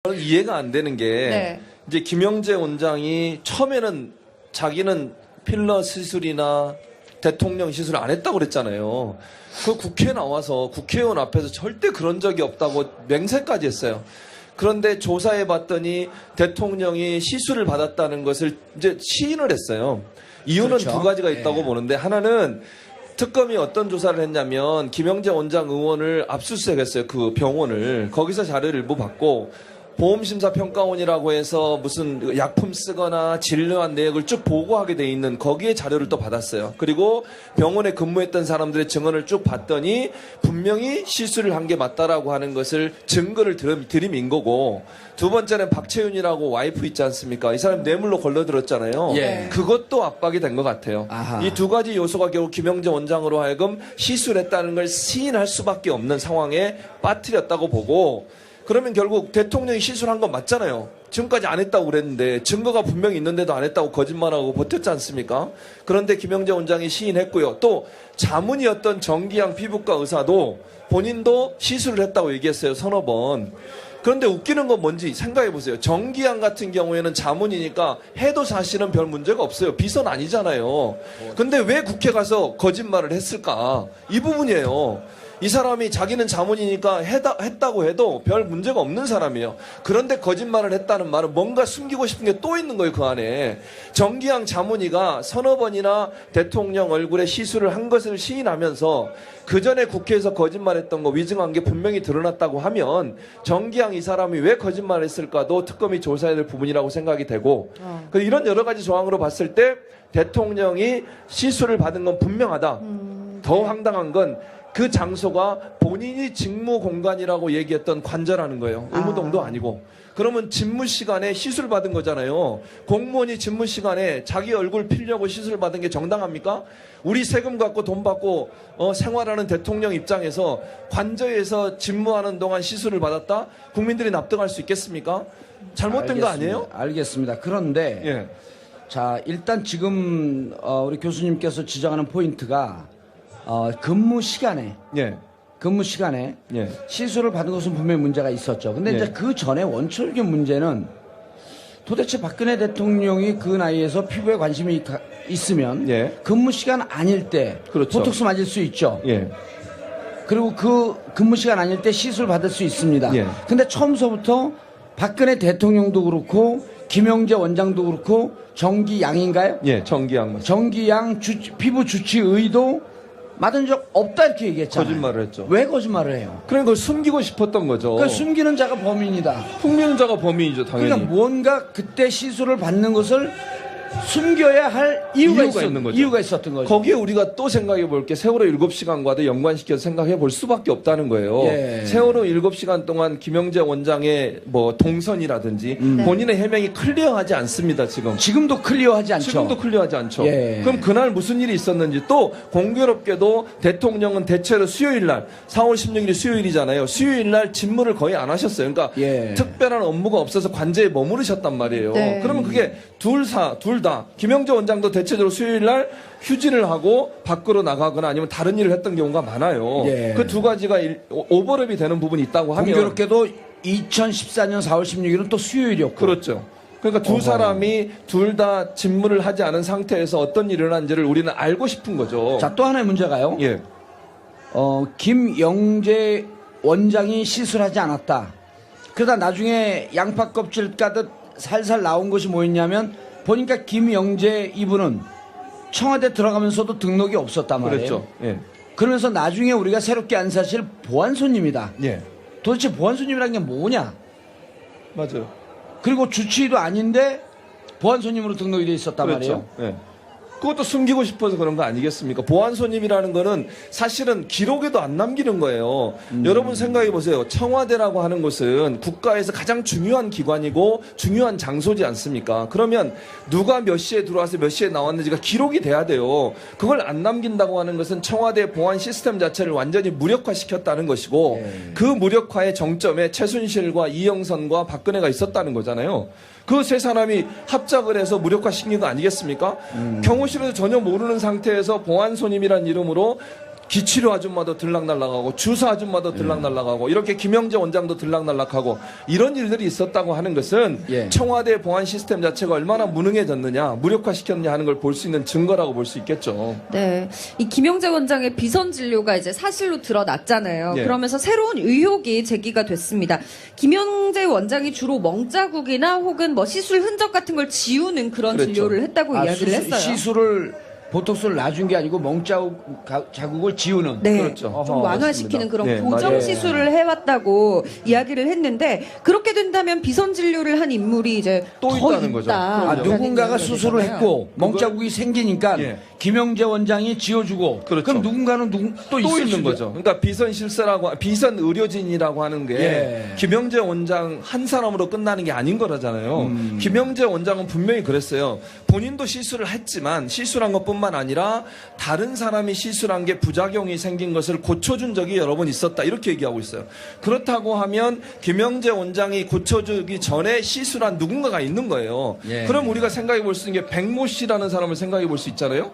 저는 이해가 안 되는 게 네. 이제 김영재 원장이 처음에는 자기는 필러 시술이나 대통령 시술 안 했다고 그랬잖아요. 그 국회에 나와서 국회의원 앞에서 절대 그런 적이 없다고 맹세까지 했어요. 그런데 조사해 봤더니 대통령이 시술을 받았다는 것을 이제 시인을 했어요. 이유는 그렇죠. 두 가지가 있다고 네. 보는데, 하나는 특검이 어떤 조사를 했냐면 김영재 원장 의원을 압수수색했어요. 그 병원을. 거기서 자료를 일부 받고 보험심사평가원이라고 해서 무슨 약품 쓰거나 진료한 내역을 쭉 보고하게 돼 있는 거기에 자료를 또 받았어요. 그리고 병원에 근무했던 사람들의 증언을 쭉 봤더니 분명히 시술을 한 게 맞다라고 하는 것을 증거를 들이민 거고, 두 번째는 박채윤이라고 와이프 있지 않습니까? 이 사람 뇌물로 걸려들었잖아요. 예. 그것도 압박이 된 것 같아요. 아하. 이 두 가지 요소가 결국 김영재 원장으로 하여금 시술했다는 걸 시인할 수밖에 없는 상황에 빠뜨렸다고 보고, 그러면 결국 대통령이 시술한 건 맞잖아요. 지금까지 안 했다고 그랬는데 증거가 분명히 있는데도 안 했다고 거짓말하고 버텼지 않습니까? 그런데 김영재 원장이 시인했고요. 또 자문이었던 정기양 피부과 의사도 본인도 시술을 했다고 얘기했어요. 서너 번. 그런데 웃기는 건 뭔지 생각해 보세요. 정기양 같은 경우에는 자문이니까 해도 사실은 별 문제가 없어요. 비선 아니잖아요. 근데 왜 국회 가서 거짓말을 했을까? 이 부분이에요. 이 사람이 자기는 자문이니까 했다고 해도 별 문제가 없는 사람이에요. 그런데 거짓말을 했다는 말은 뭔가 숨기고 싶은 게 또 있는 거예요, 그 안에. 정기양 자문이가 서너 번이나 대통령 얼굴에 시술을 한 것을 시인하면서 그 전에 국회에서 거짓말했던 거 위증한 게 분명히 드러났다고 하면 정기양 이 사람이 왜 거짓말했을까도 특검이 조사해야 될 부분이라고 생각이 되고, 이런 여러 가지 조항으로 봤을 때 대통령이 시술을 받은 건 분명하다. 더 황당한 건 그 장소가 본인이 직무 공간이라고 얘기했던 관저라는 거예요. 의무동도 아니고. 그러면 집무 시간에 시술 받은 거잖아요. 공무원이 집무 시간에 자기 얼굴 피려고 시술 받은 게 정당합니까? 우리 세금 갖고 돈 받고 생활하는 대통령 입장에서 관저에서 집무하는 동안 시술을 받았다? 국민들이 납득할 수 있겠습니까? 잘못된 거 아니에요? 알겠습니다. 그런데 예. 자, 일단 지금 우리 교수님께서 지적하는 포인트가 근무 시간에 예. 예. 시술을 받은 것은 분명히 문제가 있었죠. 근데 예. 이제 그 전에 원초적인 문제는 도대체 박근혜 대통령이 그 나이에서 피부에 관심이 있으면 예. 근무 시간 아닐 때 그렇죠. 보톡스 맞을 수 있죠. 예. 그리고 그 근무 시간 아닐 때 시술 받을 수 있습니다. 예. 근데 처음서부터 박근혜 대통령도 그렇고 김영재 원장도 그렇고 정기양인가요? 예. 정기양 맞죠. 정기양 피부 주치의도 맞은 적 없다 이렇게 얘기했잖아요. 거짓말을 했죠. 왜 거짓말을 해요? 그러니까 그걸 숨기고 싶었던 거죠. 그러니까 숨기는 자가 범인이다. 풍면자가 범인이죠, 당연히. 그러니까 뭔가 그때 시술을 받는 것을 숨겨야 할 이유가 있는 거죠. 이유가 있었던 거죠. 거기에 우리가 또 생각해 볼 게 세월호 7시간과도 연관시켜서 생각해 볼 수밖에 없다는 거예요. 예. 세월호 7시간 동안 김영재 원장의 뭐 동선이라든지 본인의 해명이 클리어하지 않습니다, 지금. 지금도 클리어하지 않죠. 지금도 클리어하지 않죠. 예. 그럼 그날 무슨 일이 있었는지, 또 공교롭게도 대통령은 대체로 수요일 날, 4월 16일이 수요일이잖아요. 수요일 날 집무를 거의 안 하셨어요. 그러니까 예. 특별한 업무가 없어서 관제에 머무르셨단 말이에요. 네. 그러면 그게 둘 다 김영재 원장도 대체적으로 수요일 날 휴진을 하고 밖으로 나가거나 아니면 다른 일을 했던 경우가 많아요. 예. 그 두 가지가 오버랩이 되는 부분이 있다고 하면 공교롭게도 2014년 4월 16일은 또 수요일이었고. 그렇죠. 그러니까 두 사람이 둘 다 직무를 하지 않은 상태에서 어떤 일이 일어난지를 우리는 알고 싶은 거죠. 자, 또 하나의 문제가요. 예. 김영재 원장이 시술하지 않았다. 그러다 나중에 양파 껍질 까듯 살살 나온 것이 뭐였냐면 보니까 김영재 이분은 청와대 들어가면서도 등록이 없었단 말이에요. 그랬죠. 예. 그러면서 나중에 우리가 새롭게 안 사실 보안 손님이다. 예. 도대체 보안 손님이라는 게 뭐냐? 맞아요. 그리고 주치의도 아닌데 보안 손님으로 등록이 돼 있었단 그렇죠. 말이에요. 예. 그것도 숨기고 싶어서 그런 거 아니겠습니까? 보안 손님이라는 거는 사실은 기록에도 안 남기는 거예요. 여러분 생각해 보세요. 청와대라고 하는 곳은 국가에서 가장 중요한 기관이고 중요한 장소지 않습니까? 그러면 누가 몇 시에 들어와서 몇 시에 나왔는지가 기록이 돼야 돼요. 그걸 안 남긴다고 하는 것은 청와대 보안 시스템 자체를 완전히 무력화시켰다는 것이고, 예. 그 무력화의 정점에 최순실과 이영선과 박근혜가 있었다는 거잖아요. 그 세 사람이 합작을 해서 무력화시킨 거 아니겠습니까? 경호실에서 전혀 모르는 상태에서 보안 손님이라는 이름으로 기치료 아줌마도 들락날락하고 주사 아줌마도 들락날락하고 이렇게 김영재 원장도 들락날락하고 이런 일들이 있었다고 하는 것은 예. 청와대 보안 시스템 자체가 얼마나 무능해졌느냐, 무력화시켰느냐 하는 걸 볼 수 있는 증거라고 볼 수 있겠죠. 네. 이 김영재 원장의 비선 진료가 이제 사실로 드러났잖아요. 예. 그러면서 새로운 의혹이 제기가 됐습니다. 김영재 원장이 주로 멍자국이나 혹은 뭐 시술 흔적 같은 걸 지우는 그런 그랬죠. 진료를 했다고 이야기를 했어요. 시술을 보톡스를 놔준 게 아니고 자국을 지우는. 네, 그렇죠. 좀 어허, 완화시키는 맞습니다. 그런 네, 교정 맞아요. 시술을 해왔다고 이야기를 했는데 그렇게 된다면 비선 진료를 한 인물이 이제 또 더 있다는 거죠. 있다. 그럼요. 누군가가 이야기가 수술을 되잖아요. 했고 멍자국이 생기니까 예. 김영재 원장이 지어주고 그렇죠. 그럼 누군가는 또 또 있을 있는 수도- 거죠. 그러니까 비선 실세라고 비선 의료진이라고 하는 게 예. 김영재 원장 한 사람으로 끝나는 게 아닌 거라잖아요. 김영재 원장은 분명히 그랬어요. 본인도 시술을 했지만 시술한 것뿐만 아니라 다른 사람이 시술한 게 부작용이 생긴 것을 고쳐준 적이 여러 번 있었다. 이렇게 얘기하고 있어요. 그렇다고 하면 김영재 원장이 고쳐주기 전에 시술한 누군가가 있는 거예요. 예. 그럼 우리가 생각해 볼 수 있는 게 백모 씨라는 사람을 생각해 볼 수 있잖아요.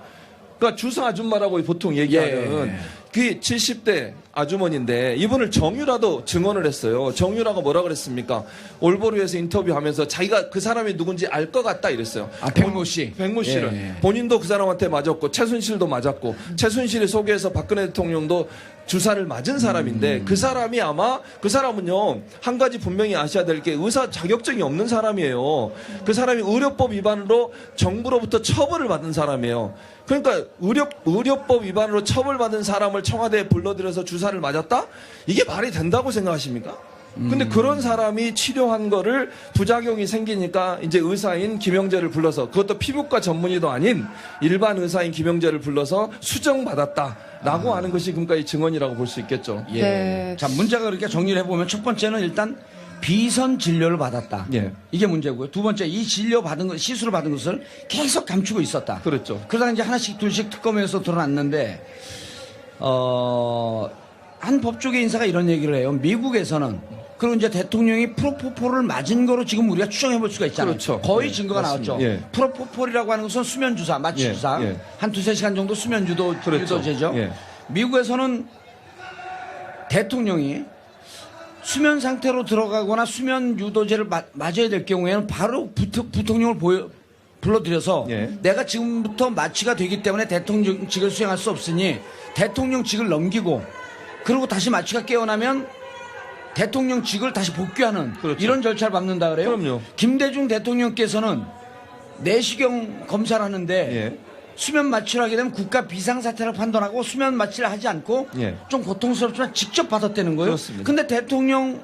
그러니까 주사 아줌마라고 보통 얘기하는 예. 그 70대 아주머니인데 이분을 정유라도 증언을 했어요. 정유라가 뭐라 그랬습니까? 올보르에서 인터뷰하면서 자기가 그 사람이 누군지 알 것 같다 이랬어요. 백모 씨. 백모 씨를 예. 본인도 그 사람한테 맞았고 최순실도 맞았고 최순실이 소개해서 박근혜 대통령도 주사를 맞은 사람인데 그 사람이 아마 그 사람은요 한 가지 분명히 아셔야 될 게 의사 자격증이 없는 사람이에요. 그 사람이 의료법 위반으로 정부로부터 처벌을 받은 사람이에요. 그러니까 의료법 위반으로 처벌받은 사람을 청와대에 불러들여서 주사를 맞았다? 이게 말이 된다고 생각하십니까? 근데 그런 사람이 치료한 거를 부작용이 생기니까 이제 의사인 김영재를 불러서 그것도 피부과 전문의도 아닌 일반 의사인 김영재를 불러서 수정받았다라고 하는 것이 그러니까 이 증언이라고 볼 수 있겠죠. 예. 네. 자, 문제가 그렇게 정리를 해보면 첫 번째는 일단 비선 진료를 받았다. 예. 이게 문제고요. 두 번째, 이 진료 받은 것, 시술을 받은 것을 계속 감추고 있었다. 그렇죠. 그러다 이제 하나씩 둘씩 특검에서 드러났는데, 한 법조계 인사가 이런 얘기를 해요. 미국에서는 그리고 이제 대통령이 프로포폴을 맞은 거로 지금 우리가 추정해 볼 수가 있잖아요. 그렇죠. 거의 예, 증거가 맞습니다. 나왔죠. 예. 프로포폴이라고 하는 것은 수면주사, 마취주사. 예, 예. 한 두세 시간 정도 그렇죠. 유도제죠. 예. 미국에서는 대통령이 수면 상태로 들어가거나 수면 유도제를 맞아야 될 경우에는 바로 부통령을 불러들여서 예. 내가 지금부터 마취가 되기 때문에 대통령직을 수행할 수 없으니 대통령직을 넘기고 그리고 다시 마취가 깨어나면 대통령직을 다시 복귀하는 그렇죠. 이런 절차를 밟는다 그래요. 그럼요. 김대중 대통령께서는 내시경 검사를 하는데 예. 수면 마취를 하게 되면 국가 비상사태를 판단하고 수면 마취를 하지 않고 예. 좀 고통스럽지만 직접 받았다는 거예요. 그렇습니다. 근데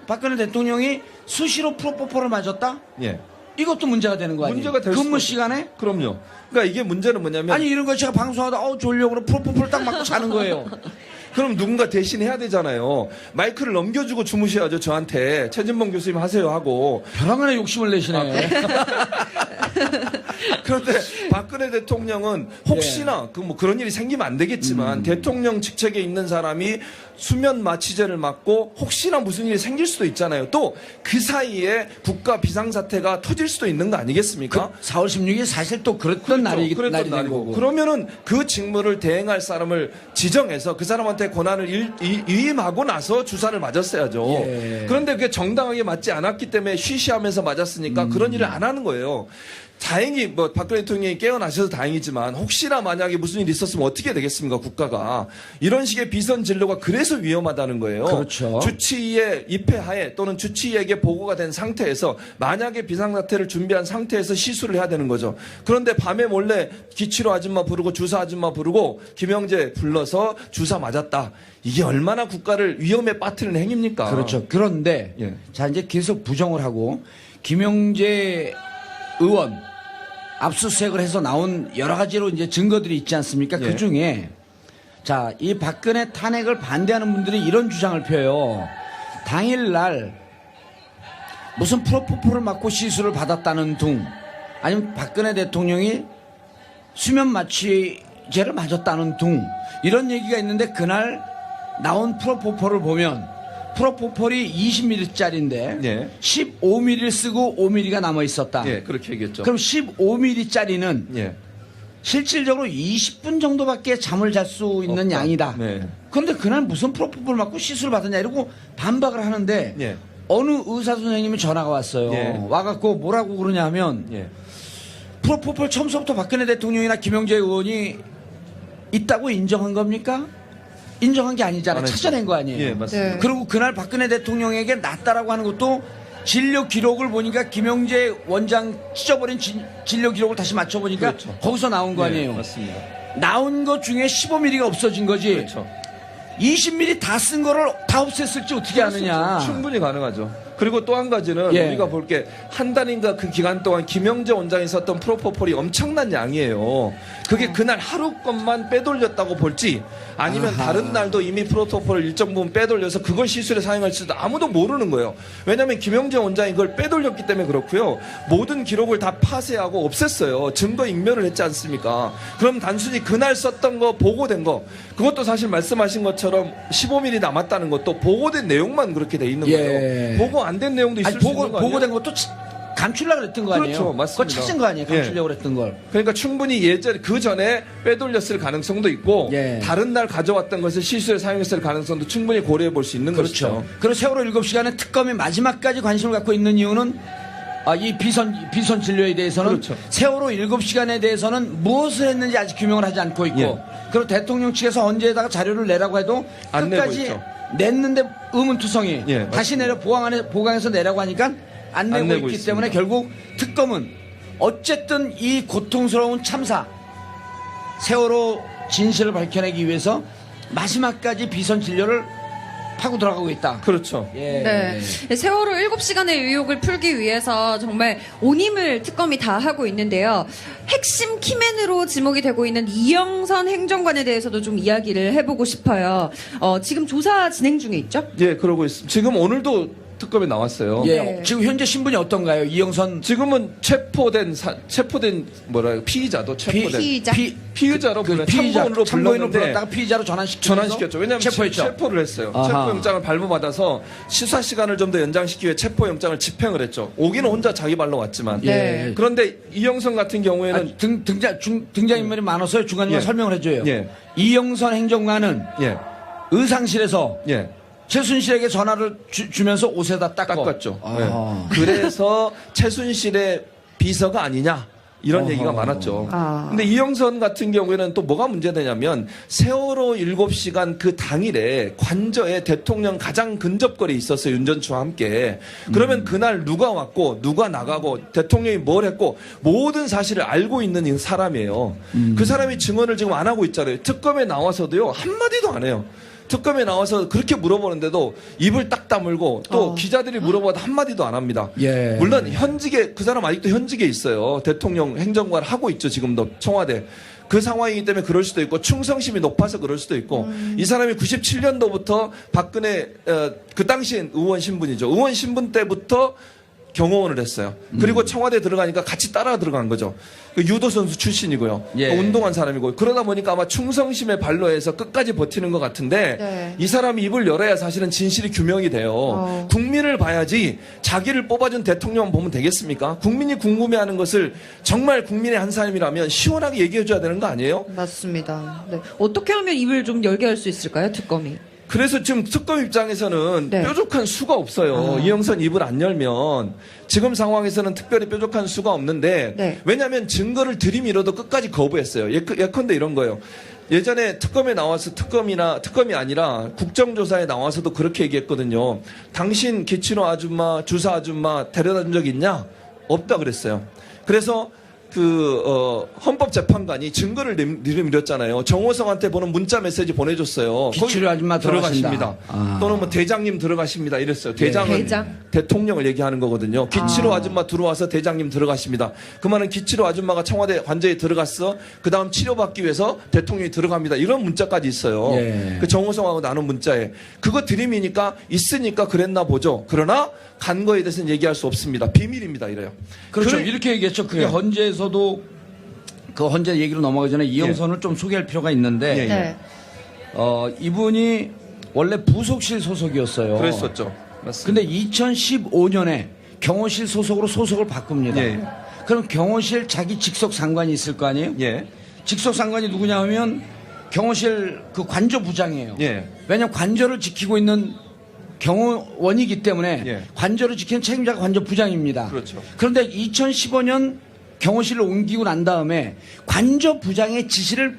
박근혜 대통령이 수시로 프로포폴을 맞았다? 예. 이것도 문제가 되는 거 아니에요? 문제가 될 근무 수도 시간에? 그럼요. 그러니까 이게 문제는 뭐냐면 아니 이런 거 제가 방송하다 졸려 그러 프로포폴 딱 맞고 자는 거예요. 그럼 누군가 대신 해야 되잖아요. 마이크를 넘겨주고 주무셔야죠. 저한테 최진봉 교수님 하세요 하고. 벼랑간에 욕심을 내시네. 그런데 박근혜 대통령은 혹시나 그 뭐 그런 일이 생기면 안 되겠지만 대통령 직책에 있는 사람이 수면 마취제를 맞고 혹시나 무슨 일이 생길 수도 있잖아요. 또 그 사이에 국가 비상사태가 터질 수도 있는 거 아니겠습니까? 4월 16일 사실 또 그랬던 날이 그랬던 된 날이고. 거고. 그러면은 그 직무를 대행할 사람을 지정해서 그 사람한테 권한을 위임하고 나서 주사를 맞았어야죠. 예. 그런데 그게 정당하게 맞지 않았기 때문에 쉬쉬하면서 맞았으니까 그런 일을 안 하는 거예요. 다행히 뭐 박근혜 대통령이 깨어나셔서 다행이지만 혹시나 만약에 무슨 일이 있었으면 어떻게 되겠습니까 국가가. 이런 식의 비선 진료가 그래서 위험하다는 거예요. 그렇죠. 주치의의 입회하에 또는 주치의에게 보고가 된 상태에서 만약에 비상사태를 준비한 상태에서 시술을 해야 되는 거죠. 그런데 밤에 몰래 기치료 아줌마 부르고 주사 아줌마 부르고 김영재 불러서 주사 맞았다. 이게 얼마나 국가를 위험에 빠뜨리는 행위입니까? 그렇죠. 그런데 예. 자 이제 계속 부정을 하고 김영재 의원 압수수색을 해서 나온 여러 가지로 이제 증거들이 있지 않습니까? 예. 그 중에 자, 이 박근혜 탄핵을 반대하는 분들이 이런 주장을 펴요. 당일날 무슨 프로포폴을 맞고 시술을 받았다는 둥, 아니면 박근혜 대통령이 수면 마취제를 맞았다는 둥, 이런 얘기가 있는데 그날 나온 프로포폴을 보면 프로포폴이 20ml짜리인데 예. 15ml를 쓰고 5ml가 남아 있었다. 예, 그렇게 얘기했죠. 그럼 15ml짜리는 예. 실질적으로 20분 정도밖에 잠을 잘 수 있는 없다. 양이다. 네. 근데 그날 무슨 프로포폴 맞고 시술 받았냐 이러고 반박을 하는데 예. 어느 의사 선생님이 전화가 왔어요. 예. 와갖고 뭐라고 그러냐 하면 예. 프로포폴 처음부터 박근혜 대통령이나 김영재 의원이 있다고 인정한 겁니까? 인정한 게 아니잖아요. 안 했죠. 찾아낸 거 아니에요. 예, 맞습니다. 네. 그리고 그날 박근혜 대통령에게 낫다라고 하는 것도 진료 기록을 보니까 김영재 원장 찢어버린 진료 기록을 다시 맞춰보니까 그렇죠. 거기서 나온 거 아니에요. 예, 맞습니다. 나온 것 중에 15mm가 없어진 거지. 그렇죠. 20mm 다 쓴 거를 다 없앴을지 어떻게 아느냐. 충분히 가능하죠. 그리고 또 한 가지는 예. 우리가 볼 게 한 달인가 그 기간 동안 김영재 원장이 썼던 프로포폴이 엄청난 양이에요. 그게 그날 하루 것만 빼돌렸다고 볼지 아니면 아하. 다른 날도 이미 프로토콜을 일정 부분 빼돌려서 그걸 시술에 사용할지도 아무도 모르는 거예요. 왜냐하면 김영재 원장이 그걸 빼돌렸기 때문에 그렇고요. 모든 기록을 다 파쇄하고 없앴어요. 증거 인멸을 했지 않습니까? 그럼 단순히 그날 썼던 거 보고된 거 그것도 사실 말씀하신 것처럼 15mm 남았다는 것도 보고된 내용만 그렇게 돼 있는 예. 거예요. 보고 안 된 내용도 있을 아니, 수 있는 거 아니에요? 보고된 것도 감추려고 그랬던 거 아니에요? 그렇죠, 맞습니다. 그거 찾은 거 아니에요? 감추려고 그랬던 걸. 그러니까 충분히 그 전에 빼돌렸을 가능성도 있고 예. 다른 날 가져왔던 것을 시술에 사용했을 가능성도 충분히 고려해 볼 수 있는 그렇죠. 것이죠. 그리고 세월호 7시간에 특검이 마지막까지 관심을 갖고 있는 이유는 이 비선 진료에 대해서는 그렇죠. 세월호 7시간에 대해서는 무엇을 했는지 아직 규명을 하지 않고 있고 예. 그리고 대통령 측에서 언제에다가 자료를 내라고 해도 안 내고 끝까지 있죠. 냈는데 의문투성이 예, 다시 내려 보강해서 내라고 하니까 안 내고 내고 있기 있습니다. 때문에 결국 특검은 어쨌든 이 고통스러운 참사 세월호 진실을 밝혀내기 위해서 마지막까지 비선 진료를 파고 들어가고 있다. 그렇죠. 예. 네. 세월호 7시간의 의혹을 풀기 위해서 정말 온 힘을 특검이 다 하고 있는데요. 핵심 키맨으로 지목이 되고 있는 이영선 행정관에 대해서도 좀 이야기를 해보고 싶어요. 지금 조사 진행 중에 있죠? 예, 그러고 있습니다. 지금 오늘도 특검에 나왔어요. 예. 네. 지금 현재 신분이 어떤가요? 이영선 지금은 체포된 피의자도 체포된 피의자. 피의자로 불러 참고인으로 불렀는데 불렀다가 피의자로 전환시켰죠. 왜냐하면 체포했죠. 체포를 했어요. 아하. 체포영장을 발부받아서 수사 시간을 좀 더 연장시키기 위해 체포영장을 집행을 했죠. 오기는 혼자 자기 발로 왔지만. 네. 그런데 이영선 같은 경우에는 등장인물이 많아서요. 중간중간 예. 설명을 해줘요. 예. 이영선 행정관은 예, 의상실에서 예. 최순실에게 전화를 주면서 옷에다 닦았죠. 아. 예. 그래서 최순실의 비서가 아니냐 이런 어허. 얘기가 많았죠. 아. 근데 이영선 같은 경우에는 또 뭐가 문제되냐면 세월호 7시간 그 당일에 관저에 대통령 가장 근접거리에 있었어요. 윤 전 추와 함께. 그러면 그날 누가 왔고 누가 나가고 대통령이 뭘 했고 모든 사실을 알고 있는 이 사람이에요. 그 사람이 증언을 지금 안 하고 있잖아요. 특검에 나와서도요 한마디도 안 해요. 특검에 나와서 그렇게 물어보는데도 입을 딱 다물고 또 기자들이 물어봐도 한마디도 안 합니다. 예. 물론 현직에 그 사람 아직도 현직에 있어요. 대통령 행정관 하고 있죠. 지금도 청와대. 그 상황이기 때문에 그럴 수도 있고 충성심이 높아서 그럴 수도 있고 이 사람이 97년도부터 박근혜 그 당시엔 의원 신분이죠. 의원 신분 때부터 경호원을 했어요. 그리고 청와대 들어가니까 같이 따라 들어간 거죠. 그 유도 선수 출신이고요. 예. 운동한 사람이고 그러다 보니까 아마 충성심에 발로해서 끝까지 버티는 것 같은데 네. 이 사람이 입을 열어야 사실은 진실이 규명이 돼요. 국민을 봐야지 자기를 뽑아준 대통령 보면 되겠습니까? 국민이 궁금해하는 것을 정말 국민의 한 사람이라면 시원하게 얘기해줘야 되는 거 아니에요? 맞습니다. 네. 어떻게 하면 입을 좀 열게 할 수 있을까요, 특검이? 그래서 지금 특검 입장에서는 네. 뾰족한 수가 없어요. 이영선 입을 안 열면 지금 상황에서는 특별히 뾰족한 수가 없는데 네. 왜냐하면 증거를 들이밀어도 끝까지 거부했어요. 예컨대 이런 거예요. 예전에 특검에 나와서 특검이 아니라 국정조사에 나와서도 그렇게 얘기했거든요. 당신 기치노 아줌마, 주사 아줌마 데려다 준 적 있냐? 없다 그랬어요. 그래서 헌법재판관이 증거를 내밀었잖아요. 정호성한테 보는 문자 메시지 보내줬어요. 기치료 아줌마 들어가십니다. 아. 또는 뭐 대장님 들어가십니다. 이랬어요. 대장은 대장? 대통령을 얘기하는 거거든요. 기치로 아줌마 들어와서 대장님 들어가십니다. 그 말은 기치로 아줌마가 청와대 관저에 들어갔어. 그 다음 치료받기 위해서 대통령이 들어갑니다. 이런 문자까지 있어요. 예. 그 정호성하고 나눈 문자에. 그거 드림이니까 있으니까 그랬나 보죠. 그러나 간 거에 대해서는 얘기할 수 없습니다. 비밀입니다. 이래요. 그렇죠. 그래- 이렇게 얘기했죠. 그게 예. 헌재에서도 그 헌재 얘기로 넘어가기 전에 이영선을 좀 소개할 필요가 있는데 예, 예. 네. 이분이 원래 부속실 소속이었어요. 그랬었죠. 맞습니다. 근데 2015년에 경호실 소속으로 소속을 바꿉니다. 예. 그럼 경호실 자기 직속 상관이 있을 거 아니에요? 예. 직속 상관이 누구냐 하면 경호실 그 관저 부장이에요. 예. 왜냐하면 관저를 지키고 있는 경호원이기 때문에 예. 관저를 지키는 책임자가 관저 부장입니다. 그렇죠. 그런데 2015년 경호실을 옮기고 난 다음에 관저 부장의 지시를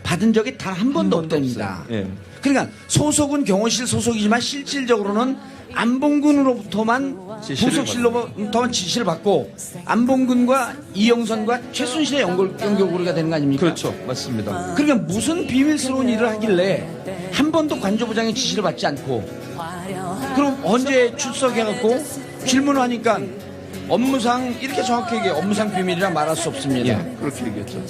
받은 적이 단 한 번도 없답니다. 없어요. 예. 그러니까 소속은 경호실 소속이지만 실질적으로는 안봉근으로부터만 지시를 부속실로부터만 지시를 받고 안봉근과 이영선과 최순실의 연결고리가 되는 거 아닙니까? 그렇죠. 맞습니다. 그러니까 무슨 비밀스러운 일을 하길래 한 번도 관저부장의 지시를 받지 않고 그럼 언제 출석해갖고 질문을 하니까 업무상 이렇게 정확히 얘기해 업무상 비밀이라 말할 수 없습니다. 예, 그렇게 얘기했죠.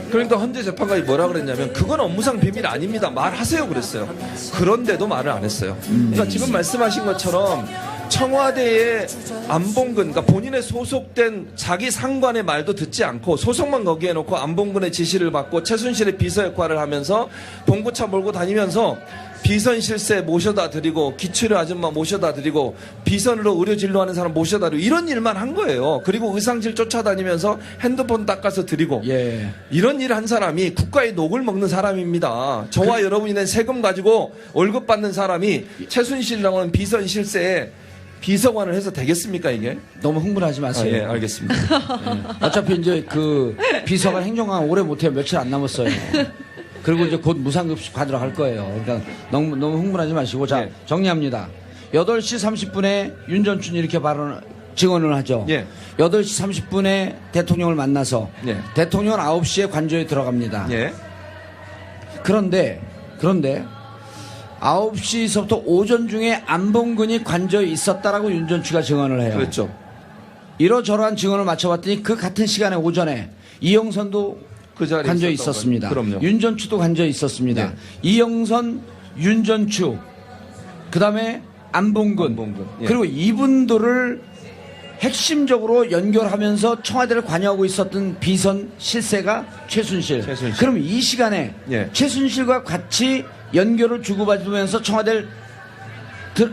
그러니까 헌재 재판관이 뭐라 그랬냐면 그건 업무상 비밀 아닙니다. 말하세요 그랬어요. 그런데도 말을 안 했어요. 그러니까 지금 말씀하신 것처럼 청와대의 안봉근, 그러니까 본인의 소속된 자기 상관의 말도 듣지 않고 소속만 거기에 놓고 안봉근의 지시를 받고 최순실의 비서 역할을 하면서 봉고차 몰고 다니면서 비선 실세 모셔다 드리고 기초료 아줌마 모셔다 드리고 비선으로 의료 진료하는 사람 모셔다 드리고 이런 일만 한 거예요. 그리고 의상실 쫓아다니면서 핸드폰 닦아서 드리고 예. 이런 일을 한 사람이 국가의 녹을 먹는 사람입니다. 저와 여러분이 낸 세금 가지고 월급 받는 사람이 최순실이라고 하는 비선 실세에 비서관을 해서 되겠습니까 이게? 너무 흥분하지 마세요. 예, 알겠습니다. 어차피 이제 그 비서관 행정관 오래 못해요. 며칠 안 남았어요. 그리고 이제 곧 무상급식 받으러 갈 거예요. 그러니까 너무 흥분하지 마시고 자 예. 정리합니다. 8시 30분에 윤전춘이 이렇게 증언을 하죠. 예. 8시 30분에 대통령을 만나서 예. 대통령은 9시에 관저에 들어갑니다. 예. 그런데 9시서부터 오전 중에 안봉근이 관저에 있었다라고 윤전추가 증언을 해요. 그렇죠. 이러저러한 증언을 맞춰봤더니 그 같은 시간에 오전에 이영선도 그 자리에 관저에 있었던 있었습니다. 거죠. 그럼요. 윤전추도 관저에 있었습니다. 네. 이영선, 윤전추, 그 다음에 안봉근, 예. 그리고 이분들을 핵심적으로 연결하면서 청와대를 관여하고 있었던 비선 실세가 최순실. 그럼 이 시간에 예. 최순실과 같이 연결을 주고받으면서 청와대를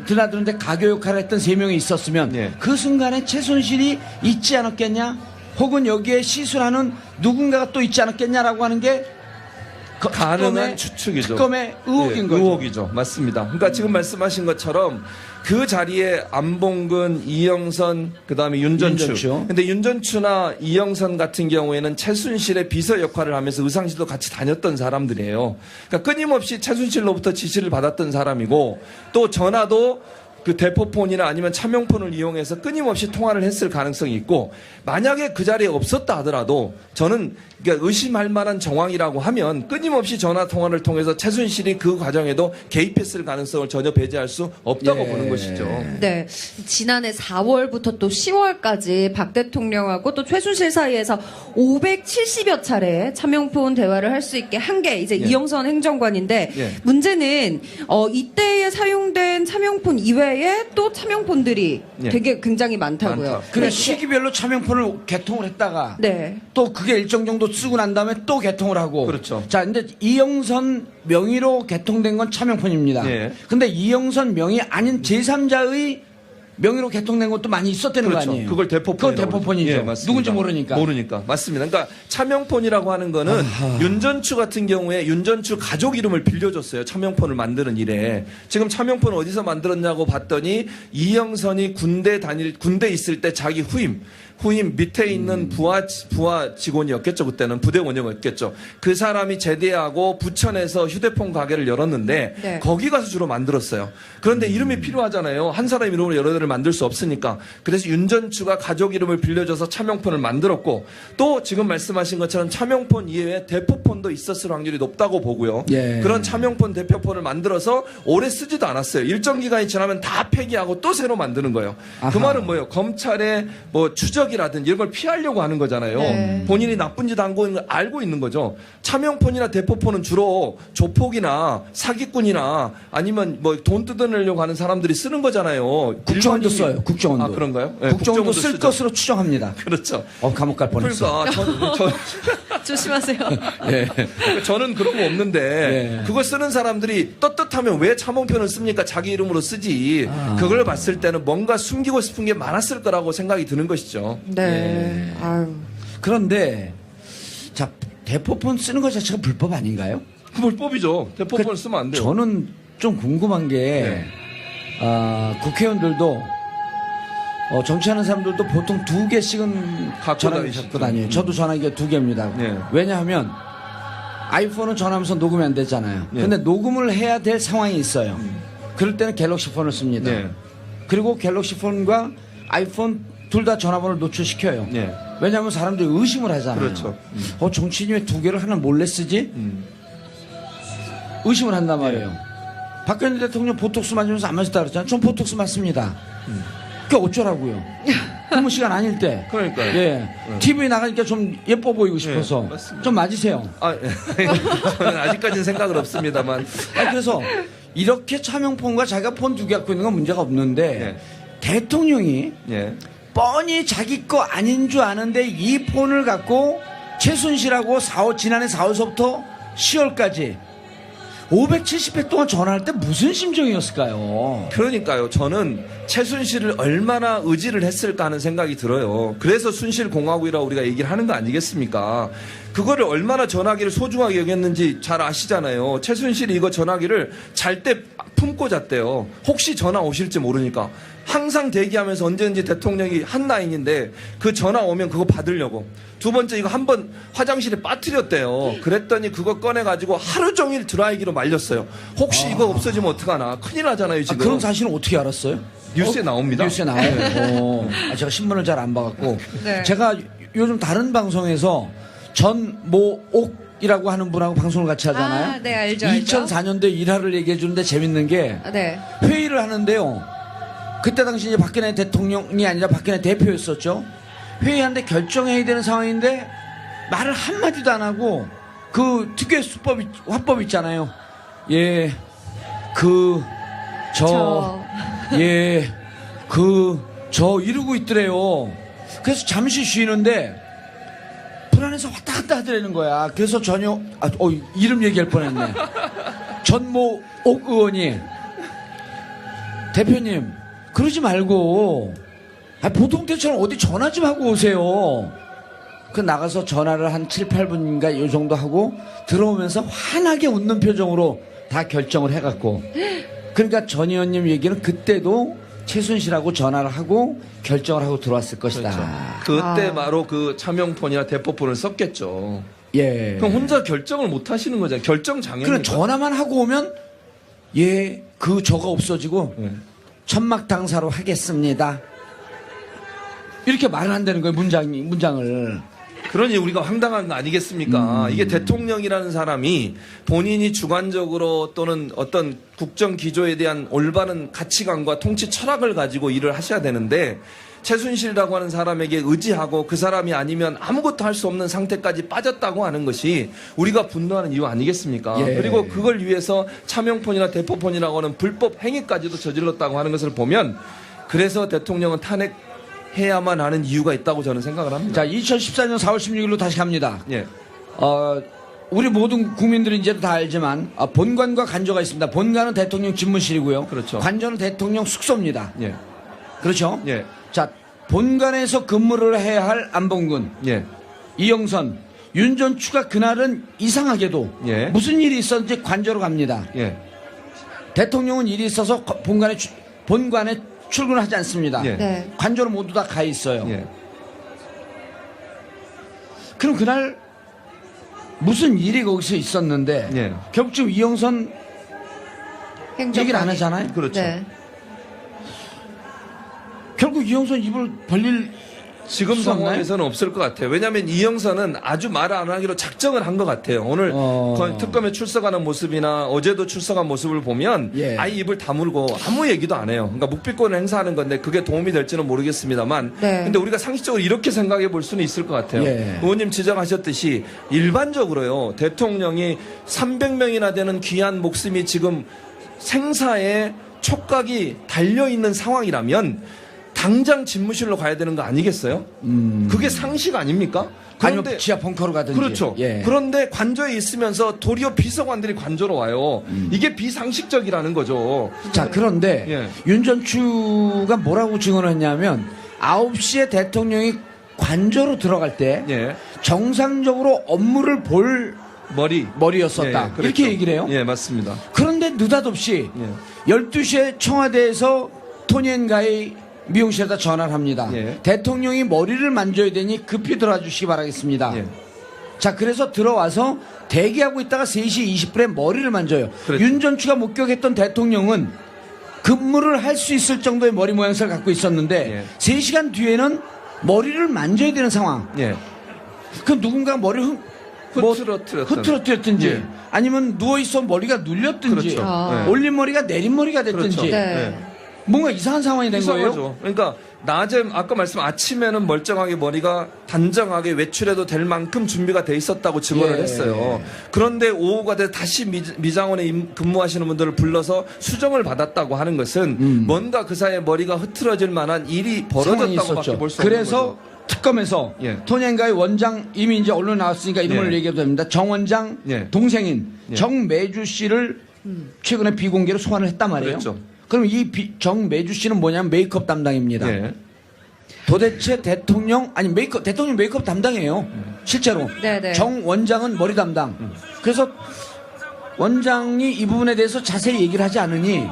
드나드는데 가교 역할을 했던 3명이 있었으면 예. 그 순간에 최순실이 있지 않았겠냐? 혹은 여기에 시술하는 누군가가 또 있지 않았겠냐라고 하는 게 가능한 추측이죠. 특검의 의혹인 거죠. 의혹이죠. 맞습니다. 그러니까 지금 말씀하신 것처럼 그 자리에 안봉근, 이영선, 그다음에 윤전추. 근데 윤전추나 이영선 같은 경우에는 최순실의 비서 역할을 하면서 의상실도 같이 다녔던 사람들이에요. 그러니까 끊임없이 최순실로부터 지시를 받았던 사람이고 또 전화도 그 대포폰이나 아니면 차명폰을 이용해서 끊임없이 통화를 했을 가능성이 있고 만약에 그 자리에 없었다 하더라도 저는 그러니까 의심할 만한 정황이라고 하면 끊임없이 전화 통화를 통해서 최순실이 그 과정에도 개입했을 가능성을 전혀 배제할 수 없다고 보는 것이죠. 네. 지난해 4월부터 또 10월까지 박 대통령하고 또 최순실 사이에서 570여 차례 차명폰 대화를 할 수 있게 한 게 이제 이영선 행정관인데 예. 문제는 이때에 사용된 차명폰 이외에 또 차명폰들이 예. 되게 굉장히 많다고요. 많다. 그래 시기별로 차명폰을 개통을 했다가 네. 또 그게 일정 정도 쓰고 난 다음에 또 개통을 하고 그렇죠. 자 근데 이영선 명의로 개통된 건 차명폰입니다. 예. 근데 이영선 명의 아닌 제3자의 명의로 개통된 것도 많이 있었다는 그렇죠. 거 아니에요? 그걸 대포폰이라고 그건 대포폰이죠. 예, 맞습니다. 누군지 모르니까. 모르니까. 맞습니다. 그러니까 차명폰이라고 하는 거는 윤전추 같은 경우에 윤전추 가족 이름을 빌려줬어요. 차명폰을 만드는 일에. 지금 차명폰 어디서 만들었냐고 봤더니 이영선이 군대 있을 때 자기 후임 밑에 있는 부하 직원이었겠죠. 그때는 부대원이었겠죠. 그 사람이 제대하고 부천에서 휴대폰 가게를 열었는데 네. 거기 가서 주로 만들었어요. 그런데 이름이 필요하잖아요. 한 사람 이름으로 여러 대를 만들 수 없으니까. 그래서 윤전추가 가족 이름을 빌려줘서 차명폰을 만들었고 또 지금 말씀하신 것처럼 차명폰 이외에 대포폰도 있었을 확률이 높다고 보고요. 예. 그런 차명폰 대표폰을 만들어서 오래 쓰지도 않았어요. 일정 기간이 지나면 다 폐기하고 또 새로 만드는 거예요. 아하. 그 말은 뭐예요? 검찰의 뭐 추적이라든지 이런 걸 피하려고 하는 거잖아요. 네. 본인이 나쁜 짓 한 거 알고 있는 거죠. 차명폰이나 대포폰은 주로 조폭이나 사기꾼이나 아니면 뭐 돈 뜯어내려고 하는 사람들이 쓰는 거잖아요. 국정원도 일반인이- 써요. 국정원도. 아, 그런가요? 네, 국정원도 쓸 쓰죠. 것으로 추정합니다. 그렇죠. 감옥 갈 뻔했어. 그러니까 조심하세요. 예. 저는 그런 거 없는데 예. 그거 쓰는 사람들이 떳떳하면 왜 차명편을 씁니까? 자기 이름으로 쓰지. 그걸 봤을 때는 뭔가 숨기고 싶은 게 많았을 거라고 생각이 드는 것이죠. 네. 아유. 그런데 자 대포폰 쓰는 것 자체가 불법 아닌가요? 불법이죠. 대법원을 쓰면 안 돼요. 저는 좀 궁금한 게 국회의원들도 정치하는 사람들도 보통 2개씩은 갖고 전화기 다니시죠. 갖고 다녀요. 저도 전화기가 2개입니다. 네. 왜냐하면 아이폰은 전화하면서 녹음이 안 되잖아요. 네. 근데 녹음을 해야 될 상황이 있어요. 그럴 때는 갤럭시 폰을 씁니다. 네. 그리고 갤럭시 폰과 아이폰 둘 다 전화번호를 노출시켜요. 네. 왜냐하면 사람들이 의심을 하잖아요. 그렇죠. 정치인이 왜 2개를 하나 몰래 쓰지? 의심을 한단 말이에요. 박근혜 대통령 보톡스 맞으면서 안 맞았다 그랬잖아요. 전 보톡스 맞습니다. 그게 어쩌라고요. 근무 시간 아닐 때. 그러니까요. 예. TV 나가니까 좀 예뻐 보이고 싶어서. 맞습니다. 좀 맞으세요. 저는 아직까지는 생각은 없습니다만. 그래서 이렇게 차명폰과 자기가 폰 2개 갖고 있는 건 문제가 없는데 대통령이 예. 뻔히 자기 거 아닌 줄 아는데 이 폰을 갖고 최순실하고 지난해 4월서부터 10월까지 570회 동안 전화할 때 무슨 심정이었을까요? 그러니까요. 저는 최순실을 얼마나 의지를 했을까 하는 생각이 들어요. 그래서 순실공화국이라고 우리가 얘기를 하는 거 아니겠습니까? 그거를 얼마나 전화기를 소중하게 여겼는지 잘 아시잖아요. 최순실이 이거 전화기를 잘 때 품고 잤대요. 혹시 전화 오실지 모르니까. 항상 대기하면서 언제든지 대통령이 한 라인인데 그 전화 오면 그거 받으려고. 두 번째 이거 한번 화장실에 빠뜨렸대요. 그랬더니 그거 꺼내가지고 하루 종일 드라이기로 말렸어요. 혹시 이거 없어지면 어떡하나. 큰일 나잖아요 지금. 그런 사실은 어떻게 알았어요? 뉴스에 나옵니다. 뉴스에 나와요. 제가 신문을 잘 안 봐갖고. 네. 제가 요즘 다른 방송에서 전모옥이라고 하는 분하고 방송을 같이 하잖아요. 네, 알죠. 2004년도에 일화를 얘기해 주는데 재밌는 게 네. 회의를 하는데요. 그때 당시 이제 박근혜 대통령이 아니라 박근혜 대표였었죠. 회의하는데 결정해야 되는 상황인데 말을 한마디도 안 하고 그 특유의 화법 있잖아요. 예, 이러고 있더래요. 그래서 잠시 쉬는데 불안해서 왔다 갔다 하더라는 거야. 그래서 이름 얘기할 뻔했네. 전모옥 의원이 대표님 그러지 말고 보통 때처럼 어디 전화 좀 하고 오세요. 그 나가서 전화를 한 7, 8분인가 요 정도 하고 들어오면서 환하게 웃는 표정으로 다 결정을 해갖고 그러니까 전 의원님 얘기는 그때도 최순실하고 전화를 하고 결정을 하고 들어왔을 것이다. 그때 바로 그 차명폰이나 대포폰을 썼겠죠. 예. 그럼 혼자 결정을 못 하시는 거잖아요. 결정 장애니까. 그럼 전화만 하고 오면 저가 없어지고 천막 당사로 하겠습니다. 이렇게 말을 한다는 거예요. 문장을. 그러니 우리가 황당한 거 아니겠습니까? 이게 대통령이라는 사람이 본인이 주관적으로 또는 어떤 국정 기조에 대한 올바른 가치관과 통치 철학을 가지고 일을 하셔야 되는데 최순실이라고 하는 사람에게 의지하고 그 사람이 아니면 아무것도 할 수 없는 상태까지 빠졌다고 하는 것이 우리가 분노하는 이유 아니겠습니까? 예. 그리고 그걸 위해서 차명폰이나 대포폰이라고 하는 불법 행위까지도 저질렀다고 하는 것을 보면 그래서 대통령은 탄핵해야만 하는 이유가 있다고 저는 생각을 합니다. 자, 2014년 4월 16일로 다시 갑니다. 예. 우리 모든 국민들은 이제도 다 알지만 본관과 관저가 있습니다. 본관은 대통령 집무실이고요. 그렇죠. 관저는 대통령 숙소입니다. 예. 그렇죠? 예. 자, 본관에서 근무를 해야 할 안봉근, 예. 이영선, 윤전추가 그날은 이상하게도 예. 무슨 일이 있었는지 관저로 갑니다. 예. 대통령은 일이 있어서 본관에 출근하지 않습니다. 예. 네. 관저로 모두 다 가 있어요. 예. 그럼 그날 무슨 일이 거기서 있었는데 예. 결국 지금 이영선 얘기를 안 하잖아요. 그렇죠. 네. 결국 이영선 입을 벌릴 지금 수 없나요? 상황에서는 없을 것 같아요. 왜냐하면 이영선은 아주 말 안 하기로 작정을 한 것 같아요. 오늘 특검에 출석하는 모습이나 어제도 출석한 모습을 보면 예. 아예 입을 다물고 아무 얘기도 안 해요. 그러니까 묵비권을 행사하는 건데 그게 도움이 될지는 모르겠습니다만 네. 근데 우리가 상식적으로 이렇게 생각해 볼 수는 있을 것 같아요. 예. 의원님 지적하셨듯이 일반적으로요. 대통령이 300명이나 되는 귀한 목숨이 지금 생사에 촉각이 달려있는 상황이라면 당장 집무실로 가야 되는 거 아니겠어요? 그게 상식 아닙니까? 아니면 지하 벙커로 가든지. 그렇죠. 예. 그런데 관저에 있으면서 도리어 비서관들이 관저로 와요. 이게 비상식적이라는 거죠. 자, 그런데 예. 윤전추가 뭐라고 증언을 했냐면 9시에 대통령이 관저로 들어갈 때 예. 정상적으로 업무를 볼 머리였었다. 예, 그랬죠. 이렇게 얘기를 해요. 예, 맞습니다. 그런데 느닷없이 예. 12시에 청와대에서 토니앤가이 미용실에다 전화를 합니다. 예. 대통령이 머리를 만져야 되니 급히 들어와 주시기 바라겠습니다. 예. 자, 그래서 들어와서 대기하고 있다가 3시 20분에 머리를 만져요. 그랬죠. 윤 전 추가 목격했던 대통령은 근무를 할 수 있을 정도의 머리 모양새를 갖고 있었는데 예. 3시간 뒤에는 머리를 만져야 되는 상황. 예. 그 누군가 머리를 흐트러뜨렸든지 예. 아니면 누워있어 머리가 눌렸든지 그렇죠. 아. 예. 올린 머리가 내린 머리가 됐든지 그렇죠. 네. 뭔가 이상한 상황이 된 거예요. 이상하죠. 그러니까 낮에 아까 말씀 아침에는 멀쩡하게 머리가 단정하게 외출해도 될 만큼 준비가 돼 있었다고 증언을 예. 했어요. 그런데 오후가 돼 다시 미장원에 근무하시는 분들을 불러서 수정을 받았다고 하는 것은 뭔가 그 사이에 머리가 흐트러질 만한 일이 상황이 벌어졌다고밖에 볼 수 없는 그래서 거죠. 특검에서 예. 토니앤가이 원장 이미 이제 언론에 나왔으니까 이름을 예. 얘기해도 됩니다. 정 원장 예. 동생인 예. 정매주 씨를 최근에 비공개로 소환을 했단 말이에요. 그랬죠. 그럼 이 정매주 씨는 뭐냐면 메이크업 담당입니다. 예. 도대체 대통령 대통령 메이크업 담당이에요. 실제로 네네. 정 원장은 머리 담당. 그래서 원장이 이 부분에 대해서 자세히 얘기를 하지 않으니